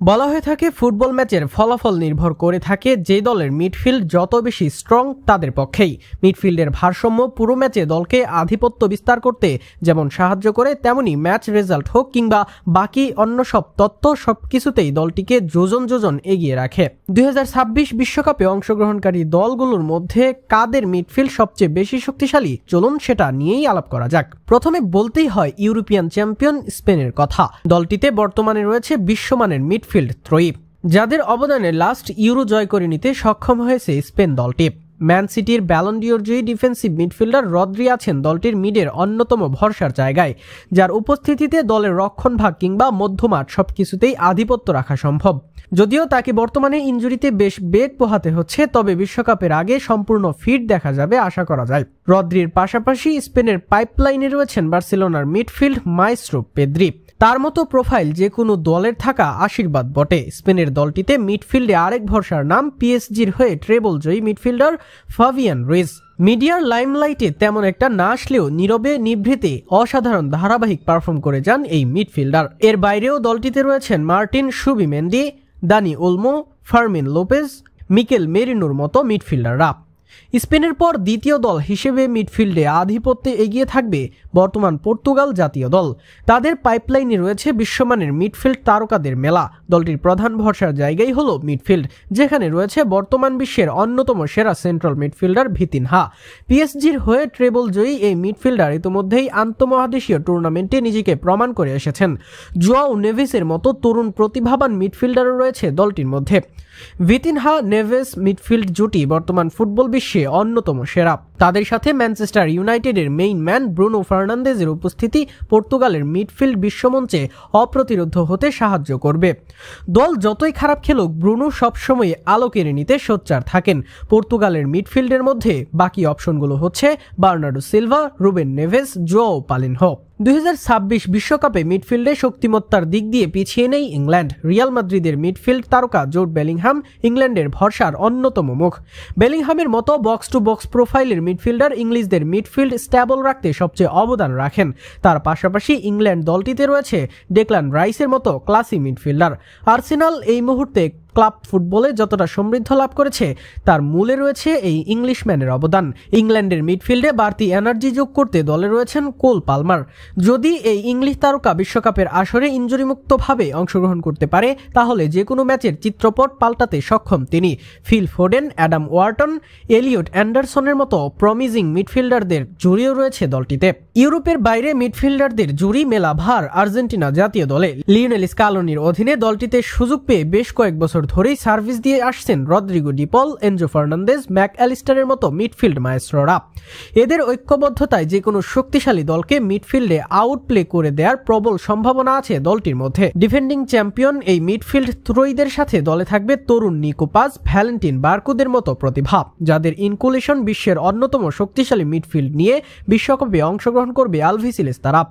বলা হয়ে থাকে ফুটবল ম্যাচের ফলাফল নির্ভর করে থাকে যে দলের মিডফিল্ড যত বেশি স্ট্রং তাদের পক্ষেই। মিডফিল্ডের ভারসাম্য পুরো ম্যাচে দলকে আধিপত্য বিস্তার করতে যেমন সাহায্য করে, তেমনি ম্যাচ রেজাল্ট হোক কিংবা বাকি অন্য সব তত্ত্ব সবকিছুতেই দলটিকে যোজন যোজন এগিয়ে রাখে। 2026 বিশ্বকাপে অংশগ্রহণকারী দলগুলোর মধ্যে কাদের মিডফিল্ড সবচেয়ে বেশি শক্তিশালী, চলুন সেটা নিয়েই আলাপ করা যাক। প্রথমে বলতেই হয় ইউরোপিয়ান চ্যাম্পিয়ন স্পেনের কথা। দলটিতে বর্তমানে রয়েছে বিশ্বমানের মিডফিল্ড ত্রয়ী, যাদের অবদানে লাস্ট ইউরো জয় করে নিতে সক্ষম হয়েছে স্পেন দলটি। ম্যান সিটির ব্যালন ডিওর জয়ী ডিফেন্সিভ মিডফিল্ডার রদ্রি আছেন দলটির মিডের অন্যতম ভরসার জায়গায়, যার উপস্থিতিতে দলের রক্ষণভাগ কিংবা মধ্যমাঠ সবকিছুতেই আধিপত্য রাখা সম্ভব। যদিও তাকে বর্তমানে ইনজুরিতে বেশ বেগ পোহাতে হচ্ছে, তবে বিশ্বকাপের আগে সম্পূর্ণ ফিট দেখা যাবে আশা করা যায়। রদ্রির পাশাপাশি স্পেনের পাইপলাইনে রয়েছেন বার্সেলোনার মিডফিল্ড মাইস্ট্রো পেদ্রি। তার মতো প্রোফাইল যে কোনো দলের থাকা আশীর্বাদ বটে। স্পেনের দলটিতে মিডফিল্ডে আরেক ভরসার নাম পিএসজির হয়ে ট্রেবল জয়ী মিডফিল্ডার ফাবিয়ান রুইজ। মিডিয়ার লাইমলাইটে তেমন একটা না আসলেও নীরবে নিভৃতে অসাধারণ ধারাবাহিক পারফর্ম করে যান এই মিডফিল্ডার। এর বাইরেও দলটিতে রয়েছেন Martin Zubimendi, Dani Olmo, Fermin Lopez, Mikel মেরিনোর মতো মিডফিল্ডাররা। স্পেনের পর দ্বিতীয় দল হিসেবে মিডফিল্ডে আধিপত্যে এগিয়ে থাকবে বর্তমান পর্তুগাল জাতীয় দল। তাদের পাইপলাইনে রয়েছে বিশ্বমানের মিডফিল্ড তারকাদের মেলা। দলটির প্রধান ভরসার জায়গাই হলো মিডফিল্ড, যেখানে রয়েছে বর্তমান বিশ্বের অন্যতম সেরা সেন্ট্রাল মিডফিল্ডার ভিতিনহা। পিএসজির হয়ে ট্রেবল জয়ী এই মিডফিল্ডার ইতোমধ্যেই আন্তঃমহাদেশীয় টুর্নামেন্টে নিজেকে প্রমাণ করে এসেছেন। জোয়াও নেভেসের মতো তরুণ প্রতিভাবান মিডফিল্ডারও রয়েছে দলটির মধ্যে। ভিতিনহা নেভেস মিডফিল্ড জুটি বর্তমান ফুটবল বিশ্বে অন্যতম সেরা। তাদের সাথে ম্যানচেস্টার ইউনাইটেডের মেইন ম্যান ব্রুনো ফার্নান্দেজের উপস্থিতি পর্তুগালের মিডফিল্ড বিশ্বমঞ্চে অপ্রতিরোধ হতে সাহায্য করবে। দল যতই খারাপ খেলুক, ব্রুনো সবসময় আলো কেড়ে নিতে সোচ্চার থাকেন। পর্তুগালের মিডফিল্ডের মধ্যে বাকি অপশনগুলো হচ্ছে Bernardo Silva, Ruben Neves, Joao Palhinha. 2026 বিশ্বকাপে মিডফিল্ডে শক্তিমত্তার দিক দিয়ে পিছিয়ে নেই ইংল্যান্ড। রিয়াল মাদ্রিদের মিডফিল্ড তারকা জুড বেলিংহাম ইংল্যান্ডের ভরসার অন্যতম মুখ। বেলিংহামের মতো বক্স টু বক্স প্রোফাইলের মিডফিল্ডার ইংলিশদের মিডফিল্ড স্ট্যাবল রাখতে সবচেয়ে অবদান রাখেন। তার পাশাপাশি ইংল্যান্ড দলটিতে রয়েছে ডেক্লান রাইসের মতো ক্লাসি মিডফিল্ডার। আর্সেনাল এই মুহূর্তে ক্লাব ফুটবলে যতটা সমৃদ্ধ লাভ করেছে, তার মূলে রয়েছে এই ইংলিশম্যানের অবদান। ইংল্যান্ডের মিডফিল্ডে বাড়তি এনার্জি যোগ করতে দলে রয়েছেন কোল পালমার। যদি এই ইংলিশ তারকা বিশ্বকাপের আসরে ইনজুরিমুক্তভাবে অংশগ্রহণ করতে পারে, তাহলে যে কোনো ম্যাচের চিত্রপট পাল্টাতে সক্ষম তিনি। Phil Foden, Adam Wharton, Elliot অ্যান্ডারসনের মতো প্রমিজিং মিডফিল্ডারদের জুড়িও রয়েছে দলটিতে। ইউরোপের বাইরে মিডফিল্ডারদের জুড়ি মেলা ভার আর্জেন্টিনা জাতীয় দলে। লিওনেল স্কালোনির অধীনে দলটিতে সুযোগ পেয়ে বেশ কয়েক বছর ধরেই সার্ভিস দিয়ে আসছেন Rodrigo De Paul, Enzo Fernandez, Mac অ্যালিস্টারের মতো মিডফিল্ড মায়েস্ট্রোরা। এদের ঐক্যবদ্ধতায় যে কোনো শক্তিশালী দলকে মিডফিল্ডে আউটপ্লে করে দেওয়ার প্রবল সম্ভাবনা আছে দলটির মধ্যে। ডিফেন্ডিং চ্যাম্পিয়ন এই মিডফিল্ড ত্রয়ীদের সাথে দলে থাকবে তরুণ নিকো পাজ, ভ্যালেন্টিন বার্কুদের মতো প্রতিভা, যাদের ইনকুলেশন বিশ্বের অন্যতম শক্তিশালী মিডফিল্ড নিয়ে বিশ্বকাপে অংশগ্রহণ করবে আলভিসিলেস তারা।